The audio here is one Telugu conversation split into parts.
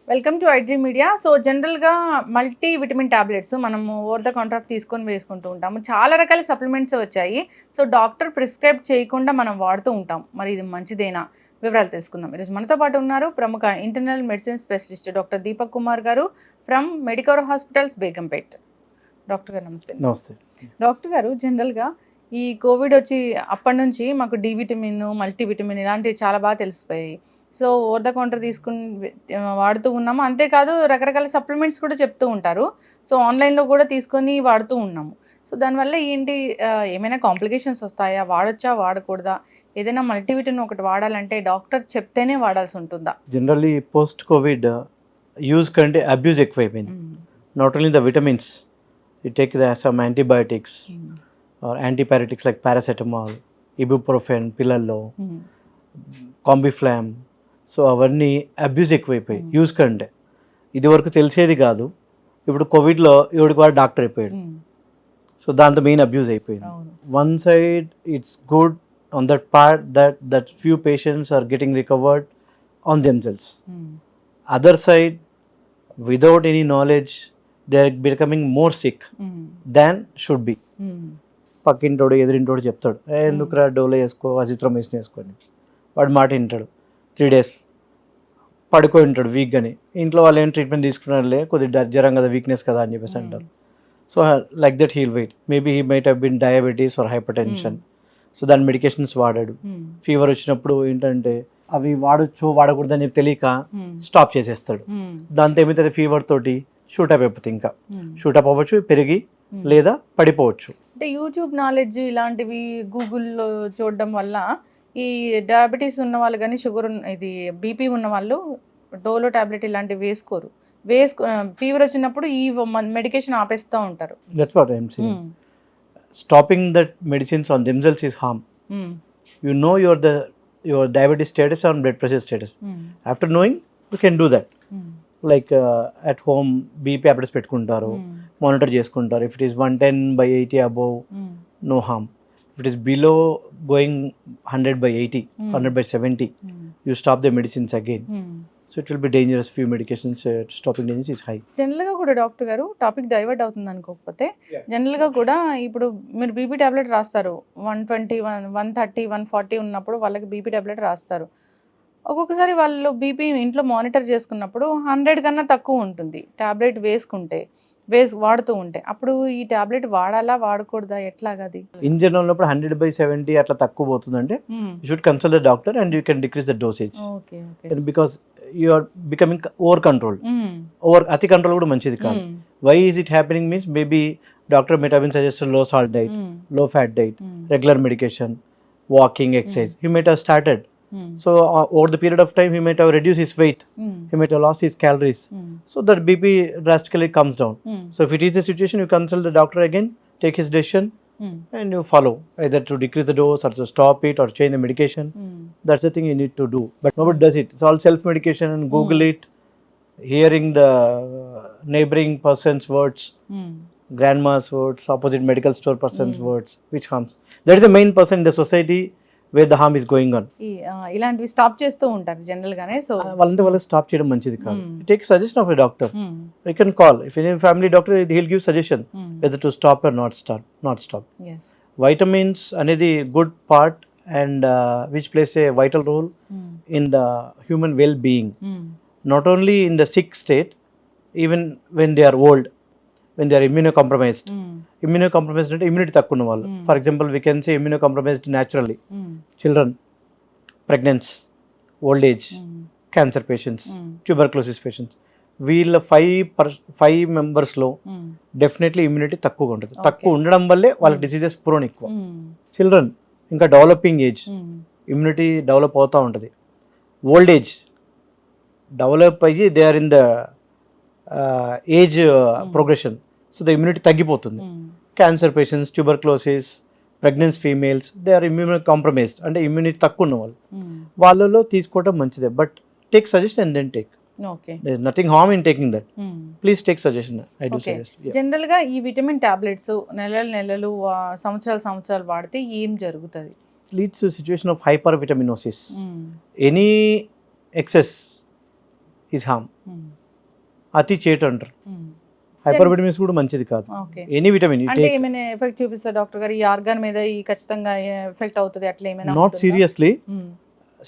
Welcome to iDream media. So జనరల్గా మల్టీ విటమిన్ టాబ్లెట్స్ మనము ఓవర్ ద కౌంటర్ తీసుకొని వేసుకుంటూ ఉంటాము. చాలా రకాల సప్లిమెంట్స్ వచ్చాయి. సో డాక్టర్ ప్రిస్క్రైబ్ చేయకుండా మనం వాడుతూ ఉంటాం. మరి ఇది మంచిదేనా? వివరాలు తెలుసుకుందాం. ఈరోజు మనతో పాటు ఉన్నారు ప్రముఖ internal medicine specialist doctor Deepak Kumar garu from Medicover hospitals, Begumpet. Doctor గారు నమస్తే. నమస్తే డాక్టర్ గారు, జనరల్గా ఈ కోవిడ్ వచ్చి అప్పటి నుంచి మాకు డి విటమిన్, మల్టీ విటమిన్ ఇలాంటివి చాలా బాగా తెలిసిపోయాయి. సో ఓవర్ ద కౌంటర్ తీసుకుని వాడుతూ ఉన్నాము. అంతేకాదు రకరకాల సప్లిమెంట్స్ కూడా చెప్తూ ఉంటారు. సో ఆన్లైన్లో కూడా తీసుకొని వాడుతూ ఉన్నాము. సో దానివల్ల ఏంటి, ఏమైనా కాంప్లికేషన్స్ వస్తాయా? వాడొచ్చా, వాడకూడదా? ఏదైనా మల్టీవిటమిన్ ఒకటి వాడాలంటే డాక్టర్ చెప్తేనే వాడాల్సి ఉంటుందా? జనరల్లీ పోస్ట్ కోవిడ్ యూజ్ కంటే అబ్యూజ్ ఎక్కువైపోయింది. Not only the vitamins, you take some antibiotics or antipyretics like paracetamol, ibuprofen పిల్లల్లో, కాంబిఫ్లామ్. సో అవన్నీ అబ్యూజ్ ఎక్కువైపోయాయి యూజ్ కంటే. ఇది వరకు తెలిసేది కాదు. ఇప్పుడు కోవిడ్లో ఎవరికి వాడు డాక్టర్ అయిపోయాడు. సో దాంతో మెయిన్ అబ్యూజ్ అయిపోయింది. One side it's good on that part that few patients are getting recovered on themselves. Other side without any knowledge they are becoming more sick than should be. పక్కింటోడు ఎదురింటోడు చెప్తాడు, ఎందుకురా డోలో వేసుకో, అజిత్రోమైసిన్ వేసుకోండి. వాడు మాట వింటాడు. 3 days పడుకో ఉంటాడు వీక్గాని. ఇంట్లో వాళ్ళు ఏం ట్రీట్మెంట్ తీసుకున్నారులే, కొద్దిగా జ్వరం కదా, వీక్నెస్ కదా అని చెప్పేసి అంటారు. So like that he'll wait. Maybe he might have been diabetes or hypertension. So దాని మెడికేషన్స్ వాడాడు. ఫీవర్ వచ్చినప్పుడు ఏంటంటే అవి వాడచ్చు వాడకూడదు అని చెప్పి తెలియక స్టాప్ చేసేస్తాడు. దాంతో ఏమైతే ఫీవర్ తోటి షూటప్ అయిపోతుంది. ఇంకా షూటప్ అవ్వచ్చు, పెరిగి లేదా పడిపోవచ్చు. అంటే యూట్యూబ్ నాలెడ్జ్ ఇలాంటివి గూగుల్లో చూడడం వల్ల ఈ డయాబెటీస్ ఉన్న వాళ్ళు కానీ, షుగర్ ఇది బీపీ ఉన్న వాళ్ళు డోలో టాబ్లెట్ ఇలాంటివి వేసుకోరు. ఫీవర్ వచ్చినప్పుడు ఈ మెడికేషన్ ఆపేస్తూ ఉంటారు. That's what I am saying. Stopping that medicines on themselves is harm. You know your diabetes status or blood pressure status. After knowing, you can do that. Like at home BP apparatus పెట్టుకుంటారు, monitor చేసుకుంటారు. If it is 110/80 above, no harm. If it is below going 100/80, 100/70, you stop the medicines again. So it will be dangerous. Few medications stopping dangers is high. జనరల్గా కూడా డాక్టర్ గారు, టాపిక్ డైవర్ట్ అవుతుంది అనుకోకపోతే, జనరల్గా కూడా ఇప్పుడు మీరు బీపీ టాబ్లెట్ రాస్తారు. 120, 130, 140 ఉన్నప్పుడు వాళ్ళకి బీపీ టాబ్లెట్ రాస్తారు. ఒక్కొక్కసారి వాళ్ళు బీపీ ఇంట్లో మానిటర్ చేసుకున్నప్పుడు 100 కన్నా తక్కువ ఉంటుంది టాబ్లెట్ వేసుకుంటే, వాడుతూ ఉంటే. అప్పుడు ఈ టాబ్లెట్ వాడాలా, వాడకూడదా, ఎట్లాగది? ఇన్ జనరల్ ఉన్నప్పుడు 100/70 అట్లా తక్కువ పోతుందంటే you should consult the doctor and you can decrease the dosage. Because you are becoming over control. అతి కంట్రోల్ కూడా మంచిది కాదు. Why is it happening means maybe doctor might have been suggested low salt diet, low fat diet, regular medication, walking, exercise. He might have started. So over the period of time he might have reduced his weight, he might have lost his calories, so that BP drastically comes down. So if it is the situation, you consult the doctor again, take his decision, and you follow either to decrease the dose or to stop it or change the medication. That's the thing you need to do, but nobody does it. It's all self medication and Google it, hearing the neighboring person's words, grandma's words, opposite medical store person's words, which harms. That is the main person in the society where the harm is going on. ఇలాంటివి స్టాప్ చేస్తూ ఉంటారు జనరల్ గానే. సో వాళ్ళకి స్టాప్ చేయడం మంచిది కాదు. Take suggestion of a doctor. You can call if any family doctor, he'll give suggestion whether to stop or not stop. yes, Vitamins అనేది good part and which plays a vital role in the human well being, not only in the sick state, even when they are old, when they are immunocompromised. Immunocompromised అంటే immunity తక్కువ ఉన్న వాళ్ళు. For example we can say immunocompromised naturally, children, pregnants, old age, cancer patients, tuberculosis patients. వీళ్ళ 5 మెంబర్స్లో డెఫినెట్లీ ఇమ్యూనిటీ తక్కువగా ఉంటుంది. తక్కువ ఉండడం వల్లే వాళ్ళ డిసీజెస్ ప్రోన్ ఎక్కువ. చిల్డ్రన్ ఇంకా డెవలపింగ్ ఏజ్, ఇమ్యూనిటీ డెవలప్ అవుతూ ఉంటుంది. ఓల్డ్ ఏజ్ డెవలప్ అయ్యి they are in the age progression, so the immunity తగ్గిపోతుంది. Cancer patients, tuberculosis, pregnant females, they are immunocompromised, అంటే ఇమ్యూనిటీ తక్కువ ఉన్న వాళ్ళు. వాళ్ళలో తీసుకోవడం మంచిదే, but take suggestion and then take. There is nothing harm in taking that. Please take suggestion. I do suggest. General గా ఈ విటమిన్ టాబ్లెట్స్ నెలలు సంవత్సరాలు వాడితే ఏం జరుగుతుంది? leads to a situation of hypervitaminosis. Mm. Any excess is harm. Mm. అతి చేటు అంటారు. Mm. హైపర్ విటమిన్స్ కూడా మంచిది కాదు. ఓకే. ఎనీ విటమిన్ యూ అంటే టేక్, ఏమైనా ఎఫెక్ట్ చూపిస్తా డాక్టర్ గారు ఈ ఆర్గాన్ మీద ఈ ఖచ్చితంగా ఎఫెక్ట్ అవుతుంది అట్లా ఏమైనా నాట్ ఉంటుందా? Seriously, Mm.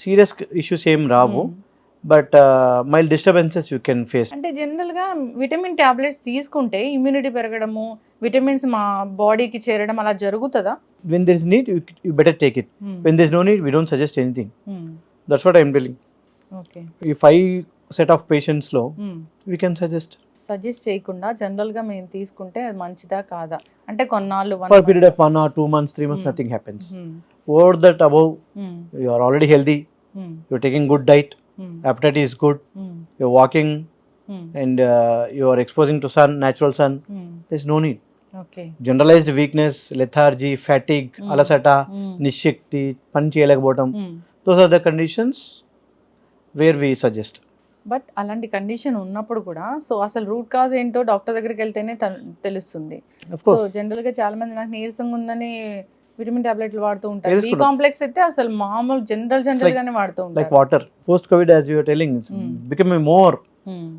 సీరియస్ ఇష్యూస్ ఏం రావు, Mm. But mild disturbances you can face. అంటే జనరల్ గా విటమిన్ టాబ్లెట్స్ తీసుకుంటే ఇమ్యూనిటీ పెరగడము, విటమిన్స్ మా బాడీకి చేరడం అలా జరుగుతుందా? When there is need, you better take it. Mm. When there is no need, we don't suggest anything. Mm. That's what I am telling. Okay. ఈ 5 set of patients లో Mm. we can suggest suggest చేయకుండా జనరల్ గా మేము తీసుకుంటే అది మంచిదా కాదా అంటే కొన్నాళ్ళు for a period of 1 or 2 months, 3 months, Mm. nothing happens. Over that above, you are already healthy, you are taking good diet, appetite is good, you are walking, and you are exposing to sun, natural sun. There is no need. Okay. Generalized weakness, lethargy, fatigue, alasata, nishakti, పని చేయలేకపోవడం, those are the conditions where we suggest. But అలాంటి కండిషన్ ఉన్నప్పుడు కూడా సో అసలు రూట్ కాజ్ ఏంటో డాక్టర్ దగ్గరికి వెళ్తేనే తెలుస్తుంది. Of సో course, జనరల్ గా చాలా మంది నాకు నీరసంగా ఉందని విటమిన్ టాబ్లెట్లు వాడుతూ ఉంటారు. బి తెలుసుకున్నాం. కాంప్లెక్స్ అయితే అసలు మామూలు జనరల్ గానే వాడుతూ like ఉంటారు. water. Post COVID, as you are telling, it's becoming more, Mm.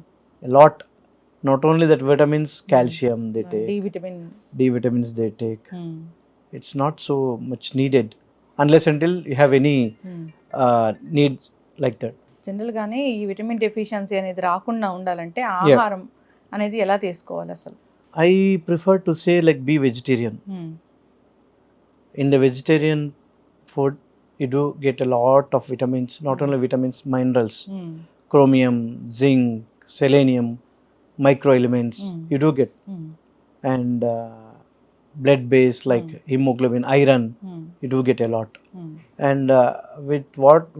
a lot. Not only that vitamins, calcium they take, D vitamin. D vitamins they take. It's not so much needed unless until you have any needs like that. General గానే ఈ విటమిన్ డెఫిషియన్సీ అనేది రాకుండా ఉండాలంటే ఆహారం అనేది ఎలా తీసుకోవాలి అసలు? I prefer to say like be vegetarian. In the vegetarian food, you do get a lot of vitamins, not only vitamins, minerals, chromium, zinc, selenium, microelements, you do get, and blood based like hemoglobin, iron, you do get a lot. And with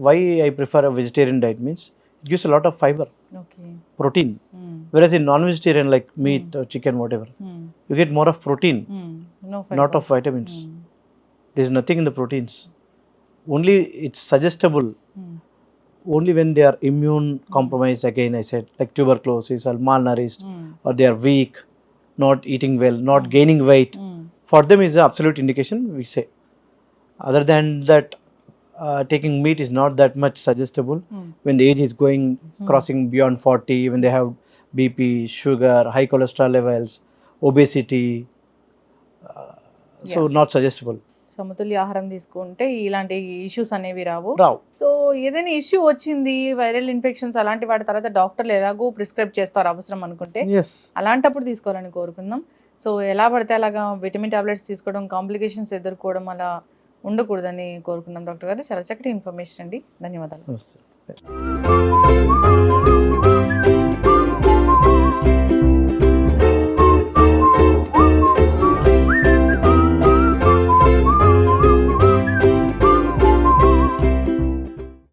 why I prefer a vegetarian diet means it gives a lot of fiber, okay. protein, whereas in non-vegetarian like meat or chicken, whatever, you get more of protein, not of vitamins. There is nothing in the proteins. Only it's suggestible only when they are immune compromised, again I said, like tuberculosis or malnourished, or they are weak, not eating well, not gaining weight. For them is the absolute indication, we say. Other than that, taking meat is not that much suggestible when the age is going crossing beyond 40, when they have BP, sugar, high cholesterol levels, obesity, so not suggestible. సమతుల్య ఆహారం తీసుకుంటే ఇలాంటి ఇష్యూస్ అనేవి రావు. Raw. సో ఏదైనా ఇష్యూ వచ్చింది వైరల్ ఇన్ఫెక్షన్స్ అలాంటి వాటి తర్వాత డాక్టర్లు ఎలాగో ప్రిస్క్రైబ్ చేస్తారు అవసరం అనుకుంటే, Yes. అలాంటప్పుడు తీసుకోవాలని కోరుకుందాం. సో ఎలా పడితే అలాగా విటమిన్ టాబ్లెట్స్ తీసుకోవడం, కాంప్లికేషన్స్ ఎదుర్కోవడం అలా ఉండకూడదని కోరుకుందాం డాక్టర్ గారు. చాలా చక్కటి ఇన్ఫర్మేషన్ అండి. ధన్యవాదాలు. Namaste.